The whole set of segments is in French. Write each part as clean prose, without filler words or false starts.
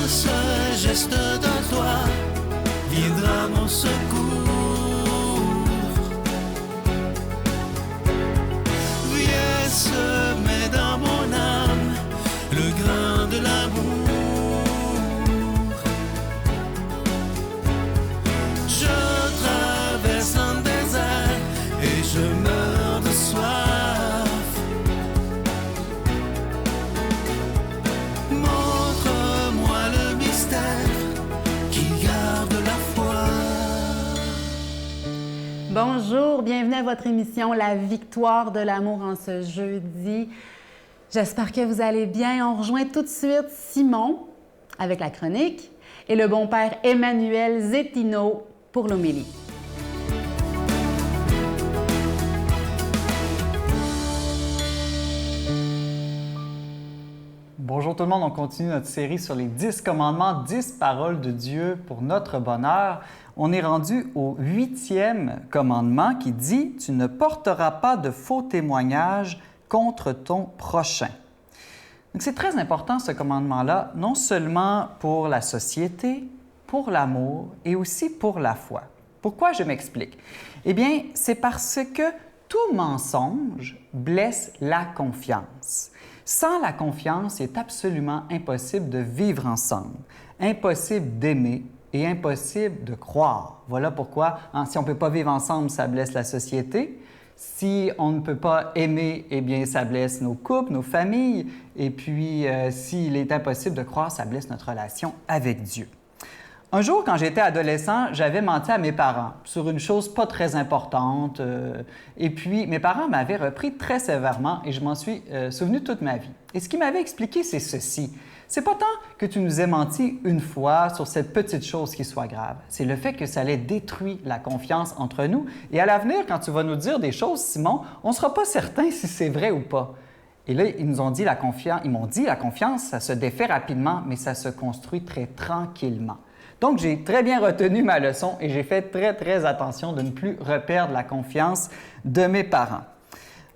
ce geste de toi viendra mon secours. Viens semer dans mon âme le grain de l'amour. Je traverse un désert et je meurs de soif. Montre-moi le mystère qui garde la foi. Bonjour, bienvenue à votre émission La victoire de l'amour en ce jeudi. J'espère que vous allez bien. On rejoint tout de suite Simon avec la chronique et le bon père Emmanuel Zettino pour l'homélie. Bonjour tout le monde, on continue notre série sur les 10 commandements, 10 paroles de Dieu pour notre bonheur. On est rendu au 8e commandement qui dit « Tu ne porteras pas de faux témoignages contre ton prochain ». Donc c'est très important ce commandement-là, non seulement pour la société, pour l'amour et aussi pour la foi. Pourquoi je m'explique? Eh bien, c'est parce que tout mensonge blesse la confiance. Sans la confiance, il est absolument impossible de vivre ensemble, impossible d'aimer et impossible de croire. Voilà pourquoi, si on ne peut pas vivre ensemble, ça blesse la société. Si on ne peut pas aimer, eh bien, ça blesse nos couples, nos familles. Et puis, s'il est impossible de croire, ça blesse notre relation avec Dieu. Un jour, quand j'étais adolescent, j'avais menti à mes parents sur une chose pas très importante. Et puis, mes parents m'avaient repris très sévèrement et je m'en suis souvenu toute ma vie. Et ce qu'ils m'avaient expliqué, c'est ceci. C'est pas tant que tu nous aies menti une fois sur cette petite chose qui soit grave. C'est le fait que ça allait détruire la confiance entre nous. Et à l'avenir, quand tu vas nous dire des choses, Simon, on ne sera pas certain si c'est vrai ou pas. Et là, ils m'ont dit la confiance, ça se défait rapidement, mais ça se construit très tranquillement. Donc, j'ai très bien retenu ma leçon et j'ai fait très attention de ne plus reperdre la confiance de mes parents.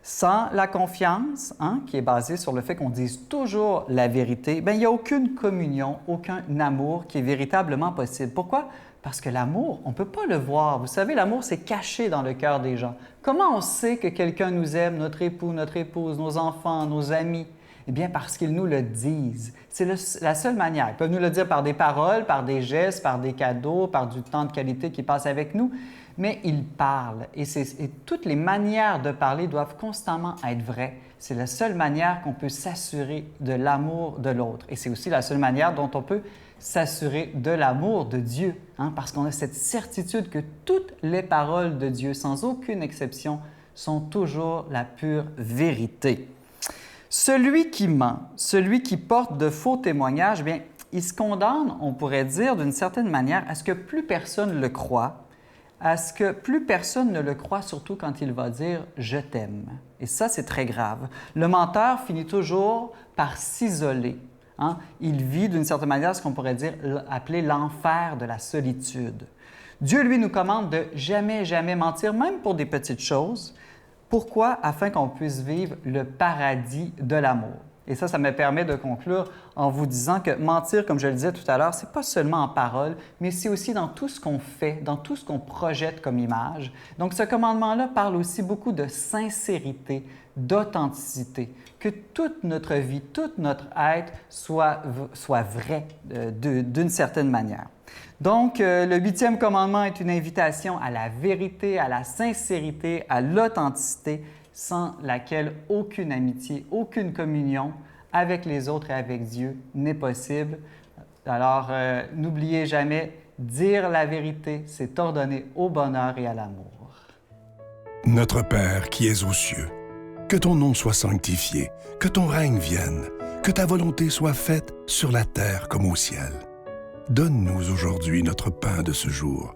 Sans la confiance, qui est basée sur le fait qu'on dise toujours la vérité, bien, il n'y a aucune communion, aucun amour qui est véritablement possible. Pourquoi? Parce que l'amour, on ne peut pas le voir. Vous savez, l'amour, c'est caché dans le cœur des gens. Comment on sait que quelqu'un nous aime, notre époux, notre épouse, nos enfants, nos amis? Eh bien, parce qu'ils nous le disent. C'est la seule manière. Ils peuvent nous le dire par des paroles, par des gestes, par des cadeaux, par du temps de qualité qu'ils passent avec nous, mais ils parlent. Et toutes les manières de parler doivent constamment être vraies. C'est la seule manière qu'on peut s'assurer de l'amour de l'autre. Et c'est aussi la seule manière dont on peut s'assurer de l'amour de Dieu, parce qu'on a cette certitude que toutes les paroles de Dieu, sans aucune exception, sont toujours la pure vérité. Celui qui ment, celui qui porte de faux témoignages, bien, il se condamne, on pourrait dire d'une certaine manière, à ce que plus personne le croit, à ce que plus personne ne le croit, surtout quand il va dire « je t'aime ». Et ça, c'est très grave. Le menteur finit toujours par s'isoler. Il vit d'une certaine manière ce qu'on pourrait dire, appeler l'enfer de la solitude. Dieu, lui, nous commande de jamais mentir, même pour des petites choses. Pourquoi? Afin qu'on puisse vivre le paradis de l'amour. Et ça me permet de conclure en vous disant que mentir, comme je le disais tout à l'heure, ce n'est pas seulement en parole, mais c'est aussi dans tout ce qu'on fait, dans tout ce qu'on projette comme image. Donc, ce commandement-là parle aussi beaucoup de sincérité, d'authenticité, que toute notre vie, tout notre être soit vrai d'une certaine manière. Donc, le 8e commandement est une invitation à la vérité, à la sincérité, à l'authenticité, sans laquelle aucune amitié, aucune communion avec les autres et avec Dieu n'est possible. Alors, n'oubliez jamais, dire la vérité, c'est ordonner au bonheur et à l'amour. Notre Père qui es aux cieux, que ton nom soit sanctifié, que ton règne vienne, que ta volonté soit faite sur la terre comme au ciel. Donne-nous aujourd'hui notre pain de ce jour.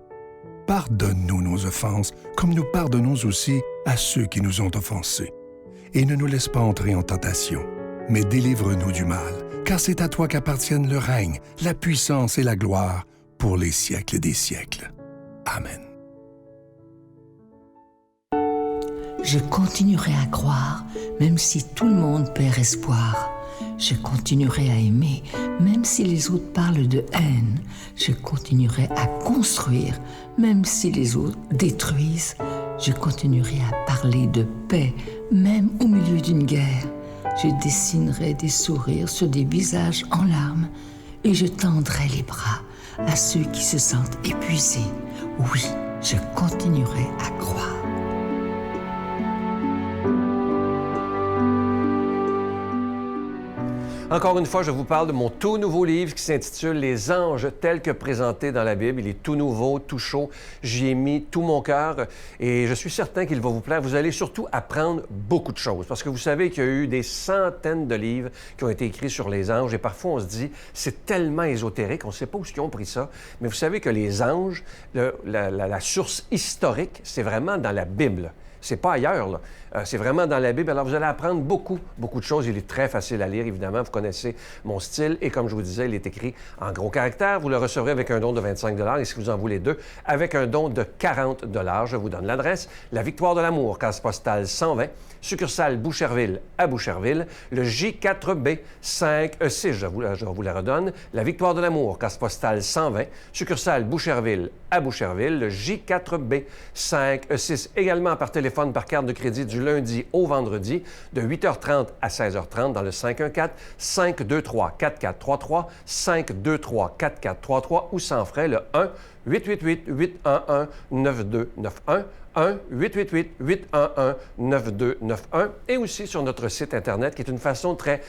Pardonne-nous nos offenses, comme nous pardonnons aussi à ceux qui nous ont offensés. Et ne nous laisse pas entrer en tentation, mais délivre-nous du mal, car c'est à toi qu'appartiennent le règne, la puissance et la gloire pour les siècles des siècles. Amen. Je continuerai à croire, même si tout le monde perd espoir. Je continuerai à aimer, Même si les autres parlent de haine, je continuerai à construire. Même si les autres détruisent, je continuerai à parler de paix, même au milieu d'une guerre. Je dessinerai des sourires sur des visages en larmes et je tendrai les bras à ceux qui se sentent épuisés. Oui, je continuerai à croire. Encore une fois, je vous parle de mon tout nouveau livre qui s'intitule « Les anges tels que présentés dans la Bible ». Il est tout nouveau, tout chaud. J'y ai mis tout mon cœur et je suis certain qu'il va vous plaire. Vous allez surtout apprendre beaucoup de choses parce que vous savez qu'il y a eu des centaines de livres qui ont été écrits sur les anges et parfois on se dit c'est tellement ésotérique, on ne sait pas où ils ont pris ça. Mais vous savez que les anges, la source historique, c'est vraiment dans la Bible. C'est pas ailleurs, là. C'est vraiment dans la Bible. Alors, vous allez apprendre beaucoup de choses. Il est très facile à lire, évidemment. Vous connaissez mon style. Et comme je vous disais, il est écrit en gros caractères. Vous le recevrez avec un don de 25 $ et si vous en voulez deux, avec un don de 40 $. Je vous donne l'adresse. La Victoire de l'amour, case postale 120, succursale Boucherville à Boucherville, le J4B 5E6. Je vous la redonne. La Victoire de l'amour, case postale 120, succursale Boucherville à Boucherville, le J4B 5E6. Également par téléphone, par carte de crédit du lundi au vendredi, de 8h30 à 16h30 dans le 514-523-4433, 523-4433 ou sans frais le 1-888-811-9291, 1-888-811-9291 et aussi sur notre site Internet qui est une façon très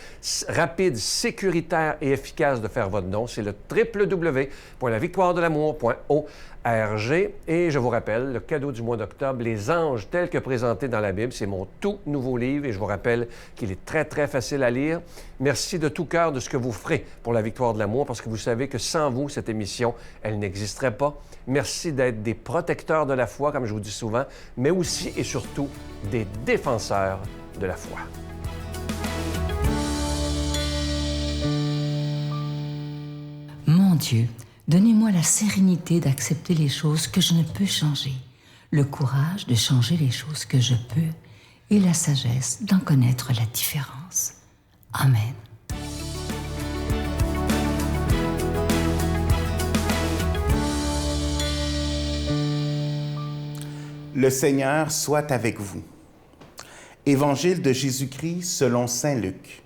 rapide, sécuritaire et efficace de faire votre don. C'est le www.lavictoiredelamour.org. Et je vous rappelle, le cadeau du mois d'octobre, Les anges tels que présentés dans la Bible, c'est mon tout nouveau livre et je vous rappelle qu'il est très, très facile à lire. Merci de tout cœur de ce que vous ferez pour la Victoire de l'amour parce que vous savez que sans vous, cette émission, elle n'existerait pas. Merci d'être des protecteurs de la foi, comme je vous dis souvent, mais aussi et surtout des défenseurs de la foi. Mon Dieu, donnez-moi la sérénité d'accepter les choses que je ne peux changer, le courage de changer les choses que je peux et la sagesse d'en connaître la différence. Amen. Le Seigneur soit avec vous. Évangile de Jésus-Christ selon saint Luc.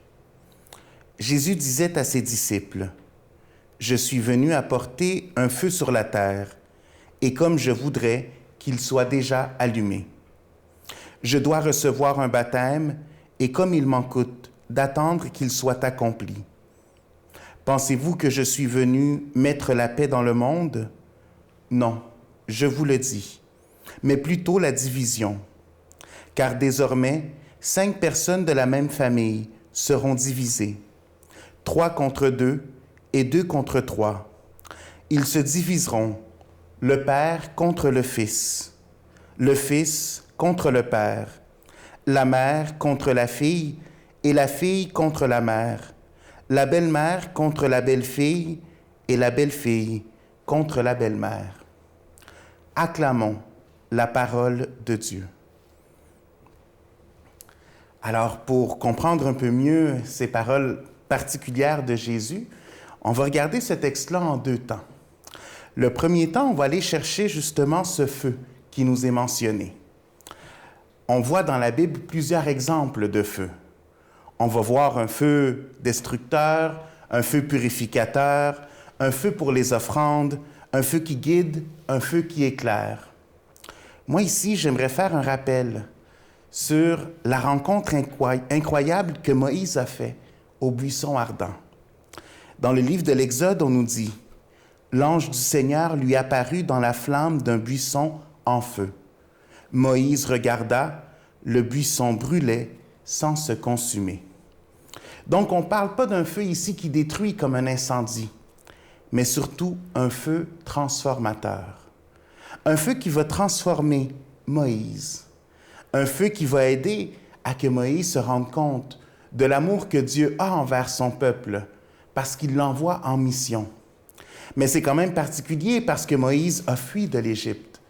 Jésus disait à ses disciples, « Je suis venu apporter un feu sur la terre, et comme je voudrais qu'il soit déjà allumé. Je dois recevoir un baptême, et comme il m'en coûte, d'attendre qu'il soit accompli. Pensez-vous que je suis venu mettre la paix dans le monde? Non, je vous le dis, mais plutôt la division. Car désormais, 5 personnes de la même famille seront divisées, 3 contre 2 et 2 contre 3. Ils se diviseront, le Père contre le Fils contre le Père, la mère contre la fille et la fille contre la mère, la belle-mère contre la belle-fille et la belle-fille contre la belle-mère. Acclamons la parole de Dieu. Alors, pour comprendre un peu mieux ces paroles particulières de Jésus, on va regarder ce texte-là en 2 temps. Le premier temps, on va aller chercher justement ce feu qui nous est mentionné. On voit dans la Bible plusieurs exemples de feu. On va voir un feu destructeur, un feu purificateur, un feu pour les offrandes, un feu qui guide, un feu qui éclaire. Moi, ici, j'aimerais faire un rappel sur la rencontre incroyable que Moïse a faite au buisson ardent. Dans le livre de l'Exode, on nous dit « L'ange du Seigneur lui apparut dans la flamme d'un buisson en feu. Moïse regarda, le buisson brûlait sans se consumer. » Donc, on ne parle pas d'un feu ici qui détruit comme un incendie, mais surtout un feu transformateur. Un feu qui va transformer Moïse. Un feu qui va aider à que Moïse se rende compte de l'amour que Dieu a envers son peuple, parce qu'il l'envoie en mission. Mais c'est quand même particulier parce que Moïse a fui de l'Égypte.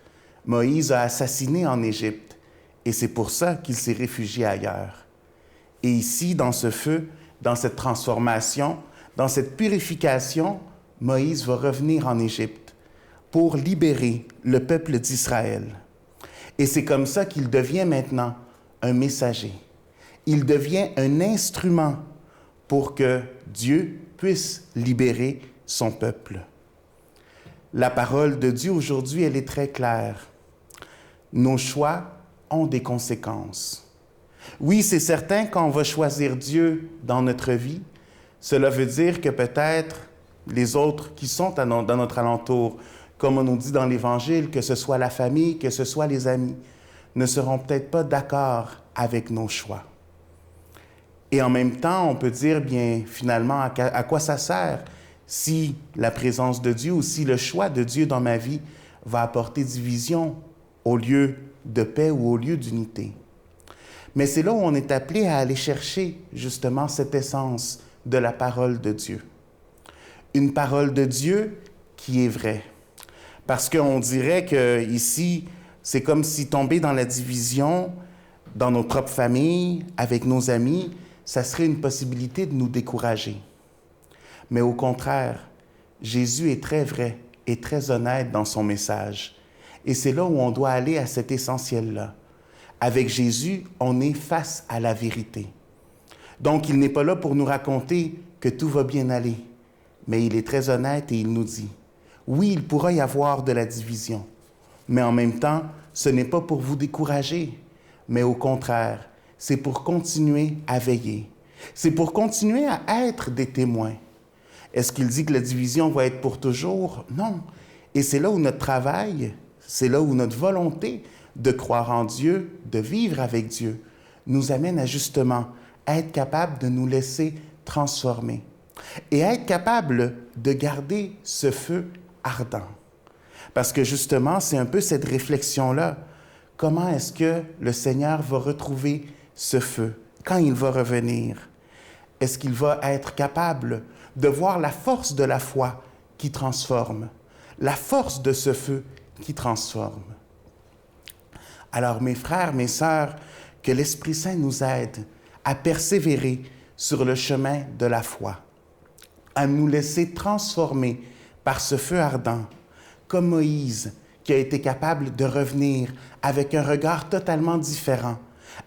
Moïse a assassiné en Égypte, et c'est pour ça qu'il s'est réfugié ailleurs. Et ici, dans ce feu, dans cette transformation, dans cette purification, Moïse va revenir en Égypte pour libérer le peuple d'Israël. Et c'est comme ça qu'il devient maintenant un messager. Il devient un instrument pour que Dieu puisse libérer son peuple. La parole de Dieu aujourd'hui, elle est très claire. Nos choix ont des conséquences. Oui, c'est certain qu'on va choisir Dieu dans notre vie. Cela veut dire que peut-être les autres qui sont dans notre alentour, comme on nous dit dans l'Évangile, que ce soit la famille, que ce soit les amis, ne seront peut-être pas d'accord avec nos choix. Et en même temps, on peut dire, bien, finalement, à quoi ça sert si la présence de Dieu ou si le choix de Dieu dans ma vie va apporter division au lieu de paix ou au lieu d'unité. Mais c'est là où on est appelé à aller chercher justement cette essence de la parole de Dieu. Une parole de Dieu qui est vraie. Parce qu'on dirait qu'ici, c'est comme si tomber dans la division, dans nos propres familles, avec nos amis, ça serait une possibilité de nous décourager. Mais au contraire, Jésus est très vrai et très honnête dans son message. Et c'est là où on doit aller à cet essentiel-là. Avec Jésus, on est face à la vérité. Donc, il n'est pas là pour nous raconter que tout va bien aller, mais il est très honnête et il nous dit, oui, il pourra y avoir de la division, mais en même temps, ce n'est pas pour vous décourager, mais au contraire, c'est pour continuer à veiller. C'est pour continuer à être des témoins. Est-ce qu'il dit que la division va être pour toujours? Non. Et c'est là où notre travail, c'est là où notre volonté de croire en Dieu, de vivre avec Dieu, nous amène à justement être capable de nous laisser transformer et être capable de garder ce feu ardent. Parce que justement, c'est un peu cette réflexion-là. Comment est-ce que le Seigneur va retrouver ce feu quand il va revenir? Est-ce qu'il va être capable de voir la force de la foi qui transforme, la force de ce feu qui transforme? Alors, mes frères, mes sœurs, que l'Esprit Saint nous aide à persévérer sur le chemin de la foi, à nous laisser transformer par ce feu ardent, comme Moïse, qui a été capable de revenir avec un regard totalement différent,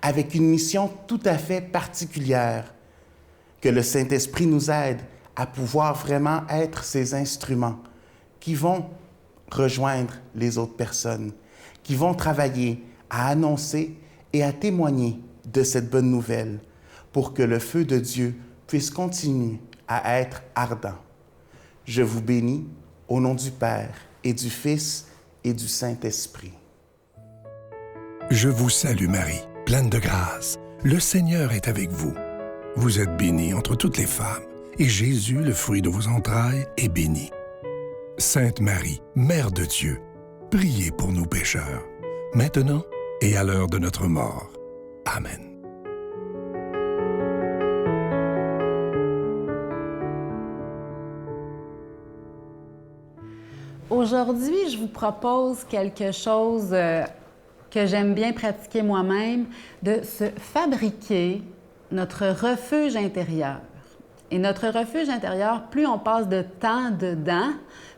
avec une mission tout à fait particulière. Que le Saint-Esprit nous aide à pouvoir vraiment être ces instruments qui vont rejoindre les autres personnes, qui vont travailler à annoncer et à témoigner de cette bonne nouvelle pour que le feu de Dieu puisse continuer à être ardent. Je vous bénis au nom du Père et du Fils et du Saint-Esprit. Je vous salue Marie, pleine de grâce. Le Seigneur est avec vous. Vous êtes bénie entre toutes les femmes, et Jésus, le fruit de vos entrailles, est béni. Sainte Marie, Mère de Dieu, priez pour nous pécheurs, maintenant et à l'heure de notre mort. Amen. Aujourd'hui, je vous propose quelque chose que j'aime bien pratiquer moi-même, de se fabriquer notre refuge intérieur. Et notre refuge intérieur, plus on passe de temps dedans,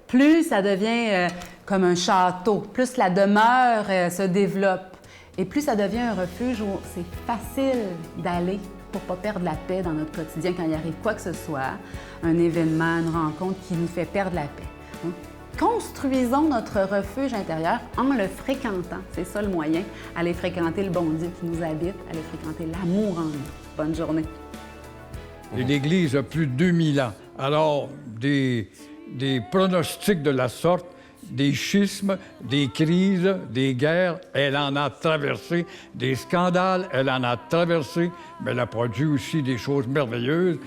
plus ça devient comme un château, plus la demeure se développe. Et plus ça devient un refuge où c'est facile d'aller pour ne pas perdre la paix dans notre quotidien quand il arrive quoi que ce soit, un événement, une rencontre qui nous fait perdre la paix. Donc, construisons notre refuge intérieur en le fréquentant. C'est ça le moyen, aller fréquenter le bon Dieu qui nous habite, aller fréquenter l'amour en nous. Bonne journée. L'Église a plus de 2000 ans. Alors, des pronostics de la sorte, des schismes, des crises, des guerres, elle en a traversé, des scandales, elle en a traversé, mais elle a produit aussi des choses merveilleuses.